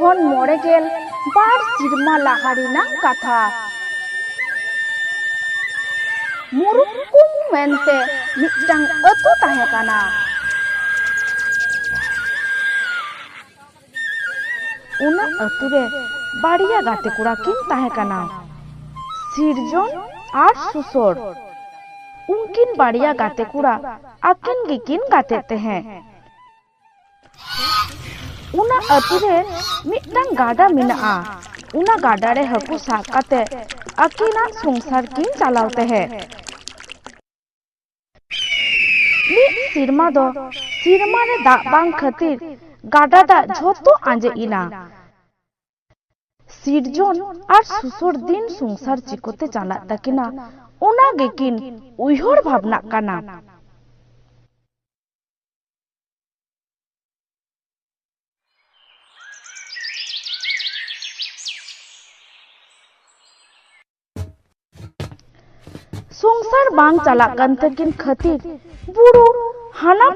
खन मोड़ेगेल बार सिरमा लाहारिना कथा मुरुकुम मेनते मिटटांग अतु ताहेकाना उना अतुरे बाड़िया गाते कुड़ा किन ताहेकाना सिरजन और सुसोर उनकिन बाड़िया गाते कुड़ा आकिन गिकिन गाते हैं उना अतुरे मिटटांग गाडा मिनाआ उना गाडा रे हकु साब काते आकिना संसार किन चलावते हैं मिट सिरमा दो सिरमा रे दा बांग खातिर गाडा दा झोतो आंजे इना सिरजन और सुसुर दिन संसार चिकोते चला तकिना उना गेकिन उइहर भावना काना संसार बांग चला तकिन खातिर बुरु हाना